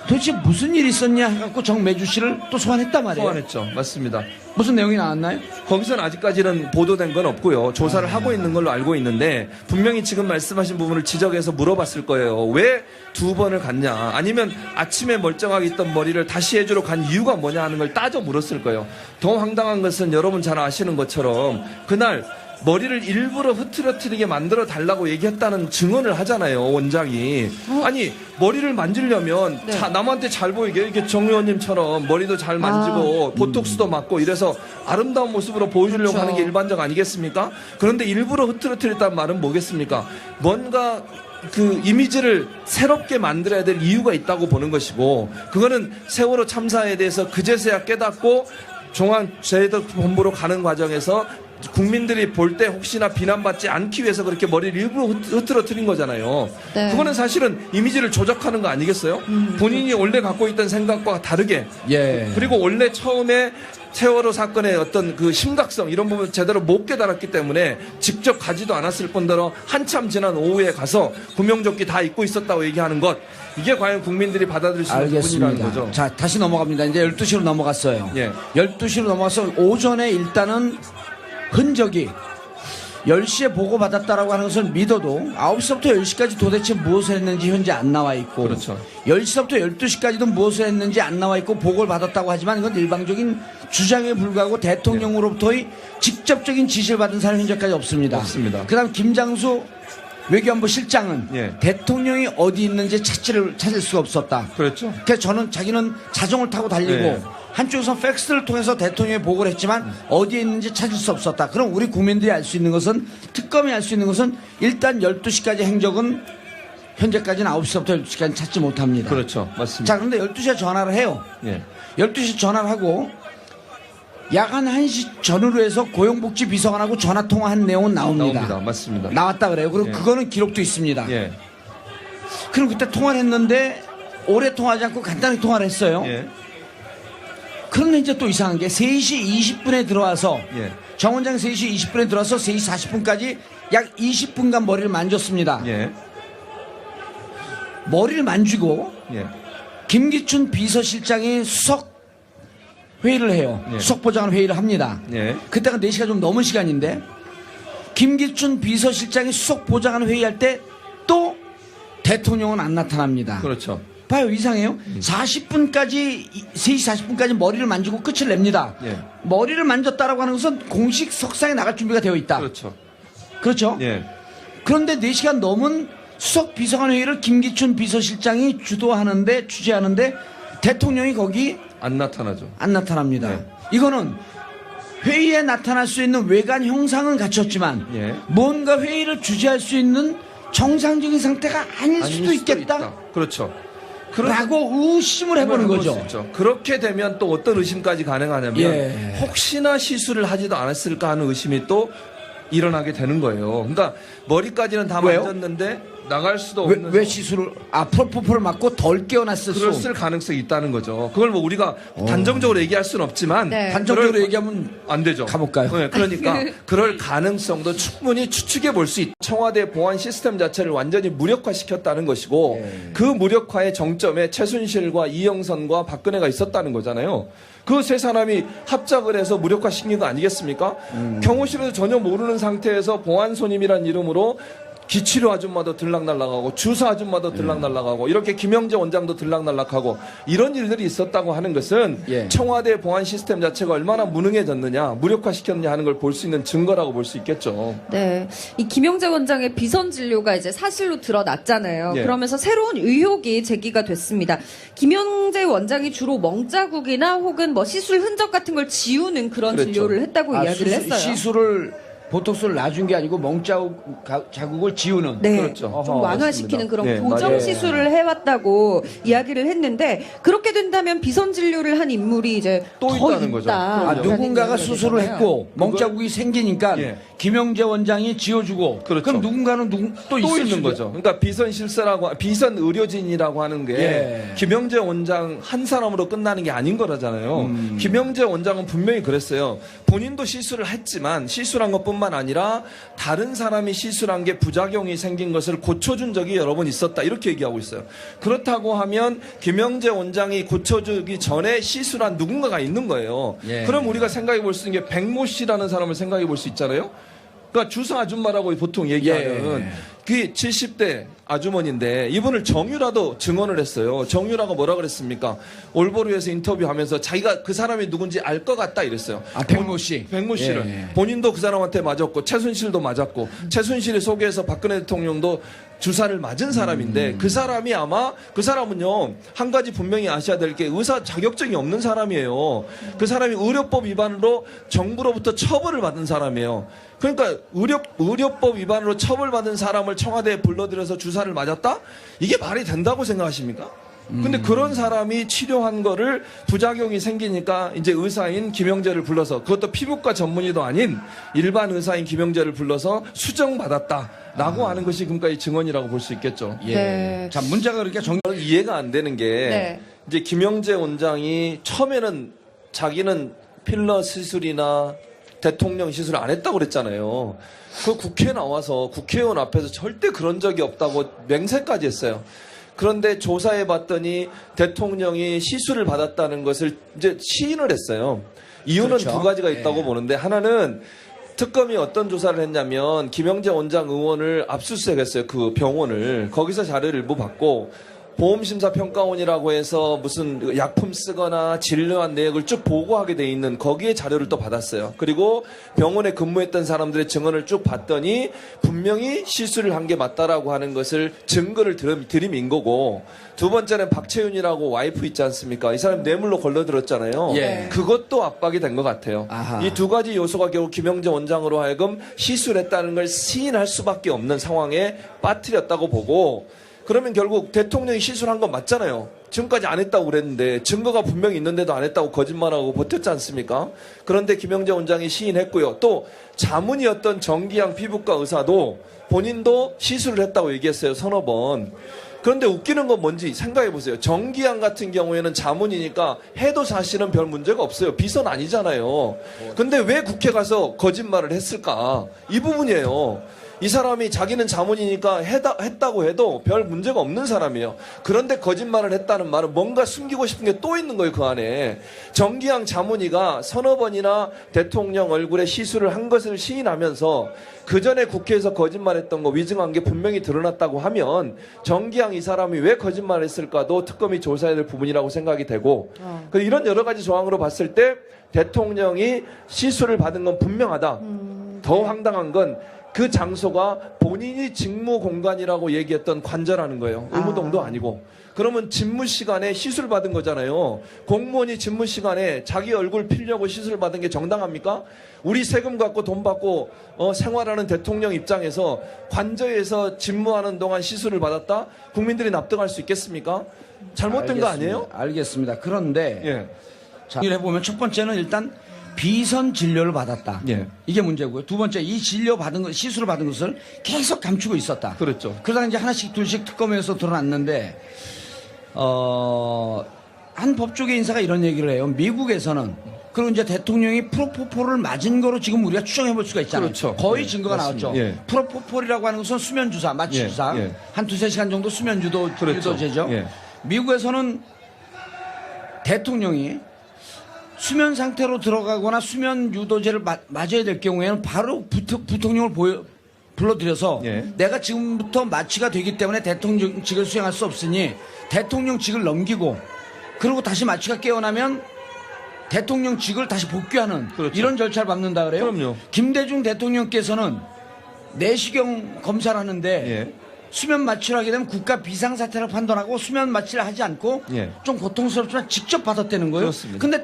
도대체 무슨 일이 있었냐 해갖고 정매주 씨를 또 소환했단 말이에요. 소환했죠. 맞습니다. 무슨 내용이 나왔나요? 거기서는 아직까지는 보도된 건 없고요. 조사를 하고 있는 걸로 알고 있는데 분명히 지금 말씀하신 부분을 지적해서 물어봤을 거예요. 왜 2번을 갔냐? 아니면 아침에 멀쩡하게 있던 머리를 다시 해주러 간 이유가 뭐냐 하는 걸 따져 물었을 거예요. 더 황당한 것은 여러분 잘 아시는 것처럼 그날 머리를 일부러 흐트러뜨리게 만들어 달라고 얘기했다는 증언을 하잖아요, 원장이. 아니, 머리를 만지려면 네. 남한테 잘 보이게 이렇게 정 의원님처럼 머리도 잘 만지고 보톡스도 맞고 이래서 아름다운 모습으로 보여주려고 그렇죠. 하는 게 일반적 아니겠습니까? 그런데 일부러 흐트러뜨렸다는 말은 뭐겠습니까? 뭔가 그 이미지를 새롭게 만들어야 될 이유가 있다고 보는 것이고 그거는 세월호 참사에 대해서 그제서야 깨닫고 중앙재해본부로 가는 과정에서 국민들이 볼 때 혹시나 비난받지 않기 위해서 그렇게 머리를 일부러 흐트러뜨린 거잖아요. 네. 그거는 사실은 이미지를 조작하는 거 아니겠어요? 본인이 원래 갖고 있던 생각과 다르게 예. 그리고 원래 처음에 세월호 사건의 어떤 그 심각성 이런 부분 제대로 못 깨달았기 때문에 직접 가지도 않았을 뿐더러 한참 지난 오후에 가서 구명조끼 다 입고 있었다고 얘기하는 것 이게 과연 국민들이 받아들일 수 있는 부분이라는 알겠습니다. 거죠. 자, 다시 넘어갑니다. 이제 12시로 넘어갔어요. 예. 12시로 넘어가서 오전에 일단은 흔적이 10시에 보고받았다라고 하는 것을 믿어도 9시부터 10시까지 도대체 무엇을 했는지 현재 안 나와 있고 그렇죠. 10시부터 12시까지도 무엇을 했는지 안 나와 있고 보고를 받았다고 하지만 이건 일방적인 주장에 불과하고 대통령으로부터의 직접적인 지시를 받은 사람이 현재까지 없습니다. 없습니다. 그다음 김장수 외교안보 실장은 예. 대통령이 어디 있는지 찾을 수가 없었다. 그렇죠. 그래서 자기는 자전거를 타고 달리고 네. 한쪽에서 팩스를 통해서 대통령에 보고를 했지만 어디에 있는지 찾을 수 없었다. 그럼 우리 국민들이 알 수 있는 것은 특검이 알 수 있는 것은 일단 12시까지 행적은 현재까지는 9시부터 12시까지 찾지 못합니다. 그렇죠. 맞습니다. 자, 그런데 12시에 전화를 해요. 예. 12시 전화를 하고 야간 1시 전후로 해서 고용복지 비서관하고 전화 통화한 내용은 나옵니다. 맞습니다. 나왔다 그래요. 그리고 예. 그거는 기록도 있습니다. 예. 그럼 그때 통화를 했는데 오래 통화하지 않고 간단히 통화를 했어요. 예. 그런데 이제 또 이상한 게 3시 20분에 들어와서 예. 정 원장 3시 20분에 들어와서 3시 40분까지 약 20분간 머리를 만졌습니다. 예. 머리를 만지고 예. 김기춘 비서실장이 수석 회의를 해요. 예. 수석 보좌관 회의를 합니다. 예. 그때가 4시가 좀 넘은 시간인데 김기춘 비서실장이 수석 보좌관 회의할 때 또 대통령은 안 나타납니다. 그렇죠. 봐요, 이상해요. 40분까지 3시 40분까지 머리를 만지고 끝을 냅니다. 예. 머리를 만졌다라고 하는 것은 공식 석상에 나갈 준비가 되어 있다. 그렇죠. 그렇죠? 예. 그런데 4시간 넘은 수석 비서관 회의를 김기춘 비서실장이 주재하는데 대통령이 거기 안 나타나죠. 안 나타납니다. 네. 이거는 회의에 나타날 수 있는 외관 형상은 갖췄지만 예. 뭔가 회의를 주재할 수 있는 정상적인 상태가 아닐 수도 있겠다. 그렇죠. 라고 의심을 해보는 해볼 거죠. 수 있죠. 그렇게 되면 또 어떤 의심까지 가능하냐면 예. 혹시나 시술을 하지도 않았을까 하는 의심이 또 일어나게 되는 거예요. 그러니까 머리까지는 다 왜요? 만졌는데 나갈 수도 왜, 없는 왜 시술을 프로포폴을 맞고 덜 깨어났을 수? 그랬을 가능성이 있다는 거죠. 그걸 뭐 우리가 단정적으로 얘기할 수는 없지만 네. 단정적으로 그럴- 얘기하면 안 되죠. 가볼까요? 네, 그러니까 그럴 가능성도 충분히 추측해 볼 수 있다. 청와대 보안 시스템 자체를 완전히 무력화시켰다는 것이고 예. 그 무력화의 정점에 최순실과 이영선과 박근혜가 있었다는 거잖아요. 그 세 사람이 합작을 해서 무력화시킨 거 아니겠습니까? 경호실에서 전혀 모르는 상태에서 보안 손님이라는 이름으로 기치료 아줌마도 들락날락하고 주사 아줌마도 들락날락하고 이렇게 김영재 원장도 들락날락하고 이런 일들이 있었다고 하는 것은 예. 청와대 보안 시스템 자체가 얼마나 무능해졌느냐 무력화시켰느냐 하는 걸 볼 수 있는 증거라고 볼 수 있겠죠. 네. 이 김영재 원장의 비선 진료가 이제 사실로 드러났잖아요. 예. 그러면서 새로운 의혹이 제기가 됐습니다. 김영재 원장이 주로 멍자국이나 혹은 뭐 시술 흔적 같은 걸 지우는 그런 그랬죠. 진료를 했다고 이야기를 했어요. 시술을 보톡스를 놔준 게 아니고 자국을 지우는. 네, 그렇죠. 좀 어허, 완화시키는 맞습니다. 그런 네, 교정 맞아요. 시술을 해왔다고 이야기를 했는데 그렇게 된다면 비선 진료를 한 인물이 이제 또 더 있다는 거죠. 아, 그럼요. 누군가가 수술을 했고 멍자국이 생기니까 예. 김영재 원장이 지워주고 그렇죠. 그럼 누군가는 또 또 있을 있는 수도- 거죠. 그러니까 비선 실세라고 비선 의료진이라고 하는 게 예. 김영재 원장 한 사람으로 끝나는 게 아닌 거라잖아요. 김영재 원장은 분명히 그랬어요. 본인도 시술을 했지만 시술한 것뿐만 아니라 다른 사람이 시술한 게 부작용이 생긴 것을 고쳐준 적이 여러 번 있었다. 이렇게 얘기하고 있어요. 그렇다고 하면 김영재 원장이 고쳐주기 전에 시술한 누군가가 있는 거예요. 예. 그럼 우리가 생각해 볼 수 있는 게 백모 씨라는 사람을 생각해 볼 수 있잖아요. 그러니까 주사 아줌마라고 보통 얘기하는 예. 그 70대 아주머니인데 이분을 정유라도 증언을 했어요. 정유라가 뭐라 그랬습니까? 올보르에서 인터뷰하면서 자기가 그 사람이 누군지 알 것 같다 이랬어요. 아, 백모 씨. 백모 씨를 예. 본인도 그 사람한테 맞았고 최순실도 맞았고 최순실이 소개해서 박근혜 대통령도 주사를 맞은 사람인데 그 사람이 아마 그 사람은요 한 가지 분명히 아셔야 될 게 의사 자격증이 없는 사람이에요. 그 사람이 의료법 위반으로 정부로부터 처벌을 받은 사람이에요. 그러니까 의료법 위반으로 처벌받은 사람을 청와대에 불러들여서 주사를 맞았다? 이게 말이 된다고 생각하십니까? 근데 그런 사람이 치료한 거를 부작용이 생기니까 이제 의사인 김영재를 불러서 그것도 피부과 전문의도 아닌 일반 의사인 김영재를 불러서 수정받았다라고 하는 것이 그러니까 이 증언이라고 볼 수 있겠죠. 예. 네. 자, 문제가 그렇게 저는 이해가 안 되는 게 네. 이제 김영재 원장이 처음에는 자기는 필러 시술이나 대통령 시술 안 했다고 그랬잖아요. 그 국회에 나와서 국회의원 앞에서 절대 그런 적이 없다고 맹세까지 했어요. 그런데 조사해 봤더니 대통령이 시술을 받았다는 것을 이제 시인을 했어요. 이유는 그렇죠. 두 가지가 있다고 예. 보는데 하나는 특검이 어떤 조사를 했냐면 김영재 원장 의원을 압수수색했어요. 그 병원을. 거기서 자료를 일부 받고 보험심사평가원이라고 해서 무슨 약품 쓰거나 진료한 내역을 쭉 보고하게 돼 있는 거기에 자료를 또 받았어요. 그리고 병원에 근무했던 사람들의 증언을 쭉 봤더니 분명히 시술을 한 게 맞다라고 하는 것을 증거를 들이민 거고 두 번째는 박채윤이라고 와이프 있지 않습니까? 이 사람 뇌물로 걸려들었잖아요. 예. 그것도 압박이 된 것 같아요. 아하. 이 두 가지 요소가 결국 김영재 원장으로 하여금 시술했다는 걸 시인할 수밖에 없는 상황에 빠뜨렸다고 보고 그러면 결국 대통령이 시술한 건 맞잖아요. 지금까지 안 했다고 그랬는데 증거가 분명히 있는데도 안 했다고 거짓말하고 버텼지 않습니까? 그런데 김영재 원장이 시인했고요. 또 자문이었던 정기양 피부과 의사도 본인도 시술을 했다고 얘기했어요. 서너 번. 그런데 웃기는 건 뭔지 생각해 보세요. 정기양 같은 경우에는 자문이니까 해도 사실은 별 문제가 없어요. 비선 아니잖아요. 근데 왜 국회 가서 거짓말을 했을까? 이 부분이에요. 이 사람이 자기는 자문이니까 했다고 해도 별 문제가 없는 사람이에요. 그런데 거짓말을 했다는 말은 뭔가 숨기고 싶은 게 또 있는 거예요, 그 안에. 정기양 자문이가 서너 번이나 대통령 얼굴에 시술을 한 것을 시인하면서 그 전에 국회에서 거짓말했던 거 위증한 게 분명히 드러났다고 하면 정기양 이 사람이 왜 거짓말했을까도 특검이 조사해야 될 부분이라고 생각이 되고 이런 여러 가지 조항으로 봤을 때 대통령이 시술을 받은 건 분명하다. 더 황당한 건 그 장소가 본인이 직무 공간이라고 얘기했던 관저라는 거예요. 의무동도 아니고. 그러면 집무 시간에 시술 받은 거잖아요. 공무원이 집무 시간에 자기 얼굴 피려고 시술 받은 게 정당합니까? 우리 세금 갖고 돈 받고 생활하는 대통령 입장에서 관저에서 집무하는 동안 시술을 받았다? 국민들이 납득할 수 있겠습니까? 잘못된 거 아니에요? 알겠습니다. 그런데 예. 자, 해보면 첫 번째는 일단 비선 진료를 받았다. 예. 이게 문제고요. 두 번째, 이 진료 받은 것, 시술을 받은 것을 계속 감추고 있었다. 그렇죠. 그러다가 이제 하나씩 둘씩 특검에서 드러났는데, 한 법조계 인사가 이런 얘기를 해요. 미국에서는, 그리고 이제 대통령이 프로포폴을 맞은 거로 지금 우리가 추정해 볼 수가 있잖아요. 그렇죠. 거의 예, 증거가 맞습니다. 나왔죠. 예. 프로포폴이라고 하는 것은 수면주사, 마취주사. 예, 예. 한 두세 시간 정도 수면 그렇죠. 유도제죠. 예. 미국에서는 대통령이 수면 상태로 들어가거나 수면 유도제를 맞아야 될 경우에는 바로 부통령을 불러들여서 예. 내가 지금부터 마취가 되기 때문에 대통령직을 수행할 수 없으니 대통령직을 넘기고 그리고 다시 마취가 깨어나면 대통령직을 다시 복귀하는 그렇죠. 이런 절차를 밟는다 그래요. 그럼요. 김대중 대통령께서는 내시경 검사를 하는데 예. 수면 마취를 하게 되면 국가 비상사태를 판단하고 수면 마취를 하지 않고 예. 좀 고통스럽지만 직접 받았다는 거예요. 그렇습니다. 근데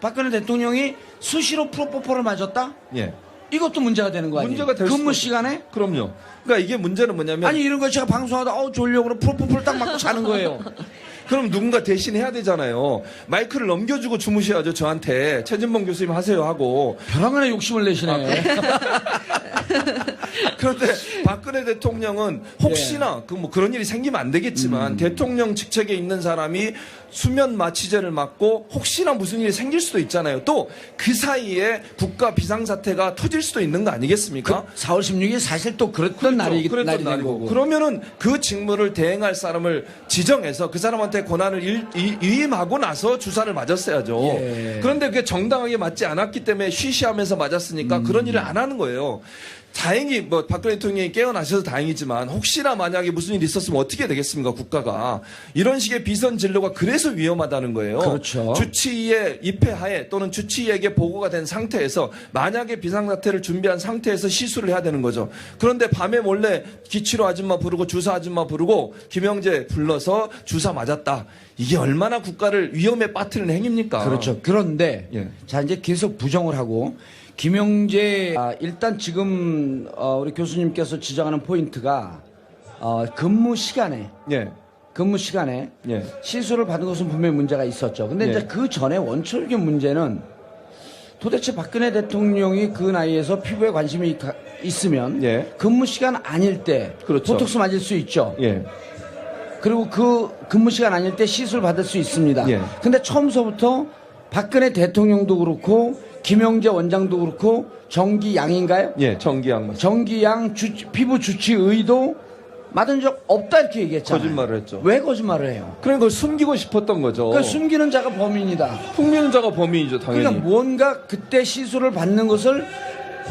박근혜 대통령이 수시로 프로포폴을 맞았다? 예. 이것도 문제가 되는 거 아니에요? 문제가 될 근무 수가 시간에? 그럼요. 그러니까 이게 문제는 뭐냐면 아니 이런 거 제가 방송하다 졸려 그러 프로포폴 딱 맞고 자는 거예요. 그럼 누군가 대신 해야 되잖아요. 마이크를 넘겨주고 주무셔야죠. 저한테 최진봉 교수님 하세요 하고. 벼랑간에 욕심을 내시네. 그런데 박근혜 대통령은 혹시나 그 뭐 그런 일이 생기면 안 되겠지만 대통령 직책에 있는 사람이 수면 마취제를 맞고 혹시나 무슨 일이 생길 수도 있잖아요. 또 그 사이에 국가 비상사태가 터질 수도 있는 거 아니겠습니까? 4월 16일 사실 또 그랬던 날이 그랬던 된 날이고. 거고. 그러면은 그 직무를 대행할 사람을 지정해서 그 사람한테 권한을 위임하고 나서 주사를 맞았어야죠. 예. 그런데 그게 정당하게 맞지 않았기 때문에 쉬쉬하면서 맞았으니까 그런 일을 안 하는 거예요. 다행히 뭐 박근혜 대통령이 깨어나셔서 다행이지만 혹시나 만약에 무슨 일이 있었으면 어떻게 되겠습니까 국가가. 이런 식의 비선 진료가 그래서 위험하다는 거예요. 그렇죠. 주치의의 입회하에 또는 주치의에게 보고가 된 상태에서 만약에 비상사태를 준비한 상태에서 시술을 해야 되는 거죠. 그런데 밤에 몰래 기치료 아줌마 부르고 주사 아줌마 부르고 김영재 불러서 주사 맞았다. 이게 얼마나 국가를 위험에 빠뜨리는 행위입니까? 그렇죠. 그런데 예. 자 이제 계속 부정을 하고 김영재 일단 지금 우리 교수님께서 지적하는 포인트가 근무 시간에 예. 예. 시술을 받은 것은 분명히 문제가 있었죠. 근데 예. 이제 그 전에 원초적인 문제는 도대체 박근혜 대통령이 그 나이에서 피부에 관심이 있으면 예. 근무 시간 아닐 때 그렇죠. 보톡스 맞을 수 있죠. 예. 그리고 그 근무 시간 아닐 때 시술 받을 수 있습니다. 예. 근데 처음서부터 박근혜 대통령도 그렇고 김영재 원장도 그렇고 정기양인가요? 예. 정기양 맞 정기양 피부 주치의도 맞은 적 없다 이렇게 얘기했잖아요. 거짓말을 했죠. 왜 거짓말을 해요? 그러니까 그걸 숨기고 싶었던 거죠. 그 숨기는 자가 범인이다. 풍미는 자가 범인이죠, 당연히. 그러니까 뭔가 그때 시술을 받는 것을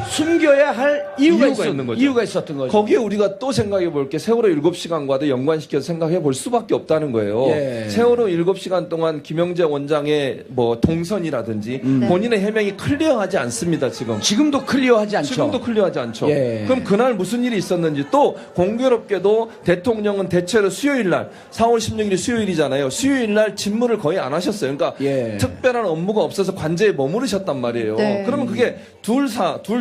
숨겨야 할 이유가 있는 거죠. 이유가 있었던 거죠. 거기에 우리가 또 생각해 볼 게 세월호 7시간과도 연관시켜서 생각해 볼 수밖에 없다는 거예요. 예. 세월호 7시간 동안 김영재 원장의 뭐 동선이라든지 본인의 해명이 클리어하지 않습니다, 지금. 지금도 클리어하지 않죠. 지금도 클리어하지 않죠. 예. 그럼 그날 무슨 일이 있었는지 또 공교롭게도 대통령은 대체로 수요일 날 4월 16일이 수요일이잖아요. 수요일 날 직무를 거의 안 하셨어요. 그러니까 예. 특별한 업무가 없어서 관제에 머무르셨단 말이에요. 네. 그러면 그게 둘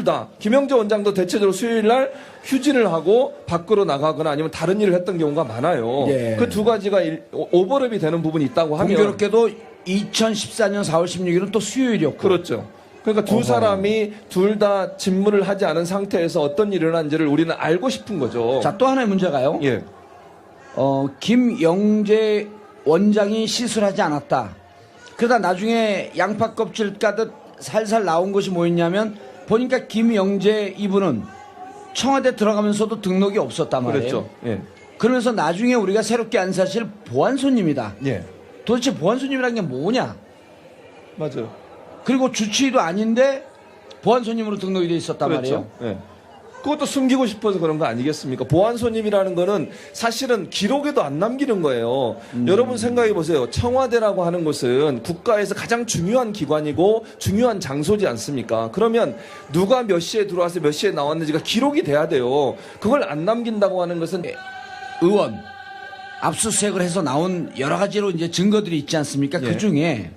다 김영재 원장도 대체적으로 수요일 날 휴진을 하고 밖으로 나가거나 아니면 다른 일을 했던 경우가 많아요. 예. 그 두 가지가 오버랩이 되는 부분이 있다고 하면 공교롭게도 2014년 4월 16일은 또 수요일이었고. 그렇죠. 그러니까 두 사람이 둘 다 직무를 하지 않은 상태에서 어떤 일이 일어난지를 우리는 알고 싶은 거죠. 자, 또 하나의 문제가요. 예. 김영재 원장이 시술하지 않았다. 그러다 나중에 양파 껍질 까듯 살살 나온 것이 뭐였냐면 보니까 김영재 이분은 청와대 들어가면서도 등록이 없었단 말이에요. 그랬죠. 예. 그러면서 나중에 우리가 새롭게 안 사실 보안 손님이다. 예. 도대체 보안 손님이라는 게 뭐냐? 맞아요. 그리고 주치의도 아닌데 보안 손님으로 등록이 돼 있었단 말이에요. 예. 그것도 숨기고 싶어서 그런 거 아니겠습니까? 보안 손님이라는 거는 사실은 기록에도 안 남기는 거예요. 여러분 생각해 보세요. 청와대라고 하는 곳은 국가에서 가장 중요한 기관이고 중요한 장소지 않습니까? 그러면 누가 몇 시에 들어와서 몇 시에 나왔는지가 기록이 돼야 돼요. 그걸 안 남긴다고 하는 것은 의원 압수수색을 해서 나온 여러 가지로 이제 증거들이 있지 않습니까? 예. 그 중에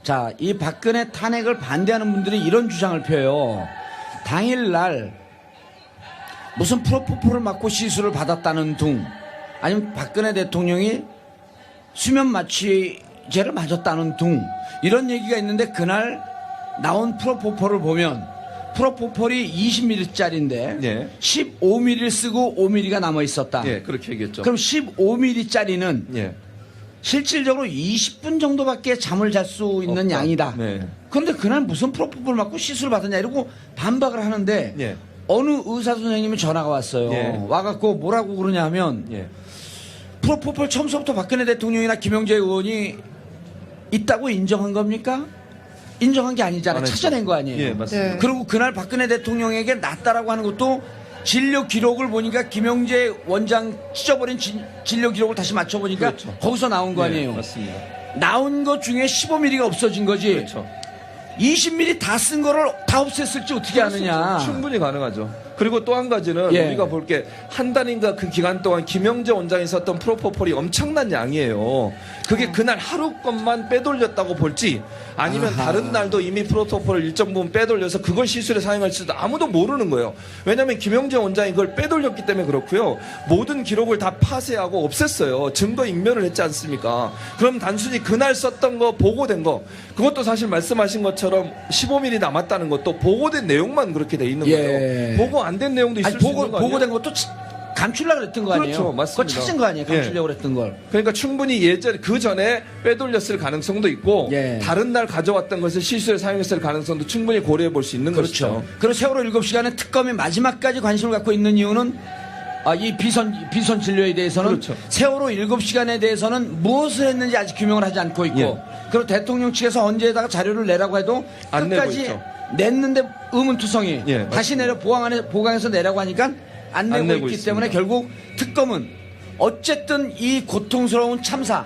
자, 이 박근혜 탄핵을 반대하는 분들이 이런 주장을 펴요. 당일날 무슨 프로포폴을 맞고 시술을 받았다는 둥, 아니면 박근혜 대통령이 수면 마취제를 맞았다는 둥, 이런 얘기가 있는데 그날 나온 프로포폴을 보면 프로포폴이 20mm짜리인데 예. 15mm를 쓰고 5mm가 남아 있었다. 예, 그렇게 얘기했죠. 그럼 15mm짜리는 예. 실질적으로 20분 정도밖에 잠을 잘 수 있는 없다. 양이다. 네. 그런데 그날 무슨 프로포폴 맞고 시술을 받았냐 이러고 반박을 하는데 예. 어느 의사 선생님이 전화가 왔어요. 예. 와갖고 뭐라고 그러냐 하면 예. 프로포폴 처음부터 박근혜 대통령이나 김영재 의원이 있다고 인정한 겁니까? 인정한 게 아니잖아요. 안 했죠. 찾아낸 거 아니에요. 예, 맞습니다. 네. 그리고 그날 박근혜 대통령에게 낫다라고 하는 것도 진료 기록을 보니까 김영재 원장 찢어버린 진료 기록을 다시 맞춰보니까 그렇죠. 거기서 나온 거 예, 아니에요. 맞습니다. 나온 것 중에 15mm가 없어진 거지. 그렇죠. 20mm 다 쓴 거를 다 없앴을지 어떻게 아느냐. 충분히 가능하죠. 그리고 또 한 가지는 예. 우리가 볼 게 한 달인가 그 기간 동안 김영재 원장이 썼던 프로포폴이 엄청난 양이에요. 그게 그날 하루 것만 빼돌렸다고 볼지 아니면 아하. 다른 날도 이미 프로토콜을 일정 부분 빼돌려서 그걸 시술에 사용할지도 아무도 모르는 거예요. 왜냐하면 김영재 원장이 그걸 빼돌렸기 때문에 그렇고요. 모든 기록을 다 파쇄하고 없앴어요. 증거 인멸을 했지 않습니까? 그럼 단순히 그날 썼던 거 보고된 거 그것도 사실 말씀하신 것처럼 15mm 남았다는 것도 보고된 내용만 그렇게 돼 있는 예. 거예요. 보고 안 된 내용도 있을 아니 수 있는 거 아니에요? 보고된 것도 감추려고 그랬던 거 아니에요? 그렇죠, 맞습니다. 그거 찾은 거 아니에요? 감추려고 그랬던 걸. 그러니까 충분히 그 전에 빼돌렸을 가능성도 있고 예. 다른 날 가져왔던 것을 실수에 사용했을 가능성도 충분히 고려해 볼 수 있는 것이죠. 그렇죠. 그리고 세월호 7시간에 특검이 마지막까지 관심을 갖고 있는 이유는 이 비선 진료에 대해서는 그렇죠. 세월호 7시간에 대해서는 무엇을 했는지 아직 규명을 하지 않고 있고 예. 그리고 대통령 측에서 언제에다가 자료를 내라고 해도 안 내고 끝까지 있죠. 냈는데 의문투성이 예, 다시 내려 보강해서 내라고 하니까 안 내고 내고 있기 있습니다. 때문에 결국 특검은 어쨌든 이 고통스러운 참사